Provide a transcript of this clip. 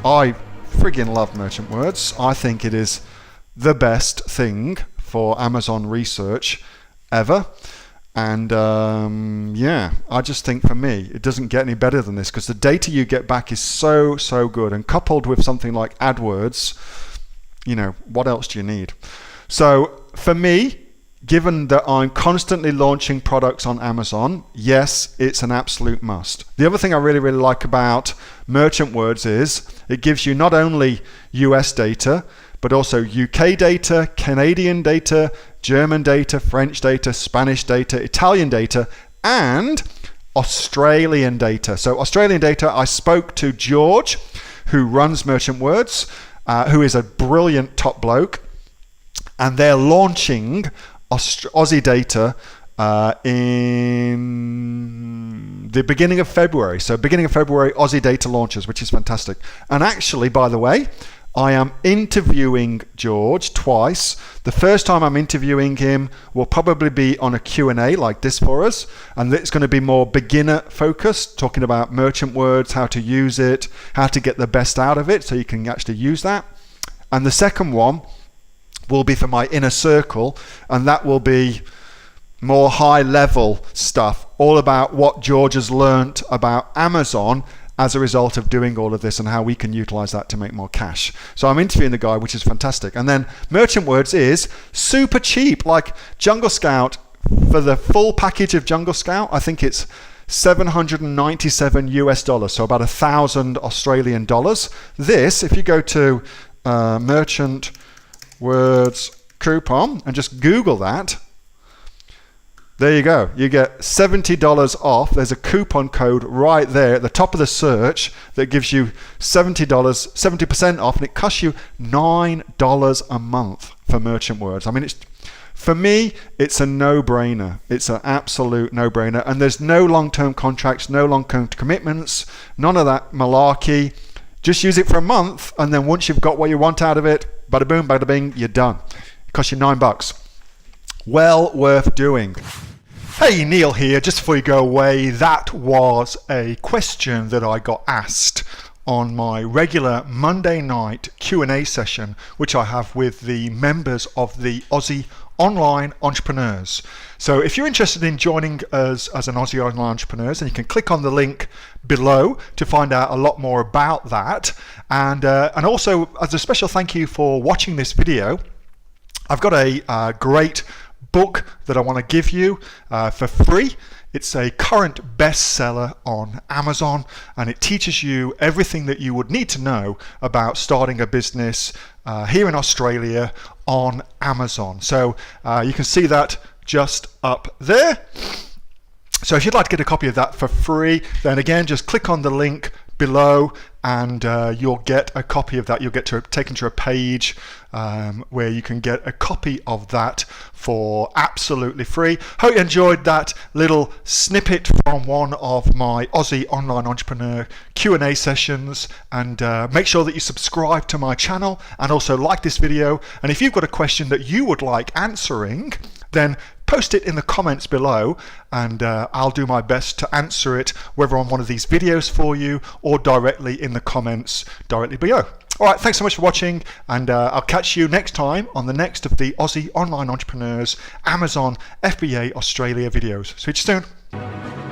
I friggin' love Merchant Words. I think it is the best thing for Amazon research ever. And yeah, I just think for me, it doesn't get any better than this, because the data you get back is so good. And coupled with something like AdWords, you know, what else do you need? So for me, given that I'm constantly launching products on Amazon, yes, it's an absolute must. The other thing I really like about Merchant Words is it gives you not only US data, but also UK data, Canadian data, German data, French data, Spanish data, Italian data, and Australian data. So Australian data, I spoke to George, who runs Merchant Words, who is a brilliant top bloke, and they're launching Aussie data in the beginning of February. So beginning of February, Aussie data launches, which is fantastic. And actually, by the way, I am interviewing George twice. The first time I'm interviewing him will probably be on a Q&A like this for us, and it's going to be more beginner focused, talking about Merchant Words, how to use it, how to get the best out of it so you can actually use that. And the second one will be for my inner circle, and that will be more high level stuff, all about what George has learnt about Amazon as a result of doing all of this and how we can utilize that to make more cash. So I'm interviewing the guy, which is fantastic. And then Merchant Words is super cheap. Like Jungle Scout, for the full package of Jungle Scout, I think it's $797 US, so about 1,000 Australian dollars. This, if you go to Merchant Words coupon and just Google that, there you go. You get $70 off. There's a coupon code right there at the top of the search that gives you $70, 70% off, and it costs you $9 a month for Merchant Words. I mean, for me, it's a no-brainer. It's an absolute no-brainer. And there's no long-term contracts, no long-term commitments, none of that malarkey. Just use it for a month, and then once you've got what you want out of it, bada boom, bada bing, you're done. It costs you $9. Well worth doing. Hey, Neil here. Just before you go away, that was a question that I got asked on my regular Monday night Q&A session, which I have with the members of the Aussie Online Entrepreneurs. So if you're interested in joining us as an Aussie Online Entrepreneurs, then you can click on the link below to find out a lot more about that. And also, as a special thank you for watching this video, I've got a great book that I want to give you for free. It's a current bestseller on Amazon, and it teaches you everything that you would need to know about starting a business here in Australia on Amazon. So you can see that just up there. So if you'd like to get a copy of that for free, then again, just click on the link below and you'll get a copy of that. You'll get taken to a page where you can get a copy of that for absolutely free. Hope you enjoyed that little snippet from one of my Aussie Online Entrepreneur Q&A sessions, and make sure that you subscribe to my channel and also like this video. And if you've got a question that you would like answering, then post it in the comments below, and I'll do my best to answer it, whether on one of these videos for you or directly in the comments directly below. All right, thanks so much for watching, and I'll catch you next time on the next of the Aussie Online Entrepreneurs Amazon FBA Australia videos. See you soon.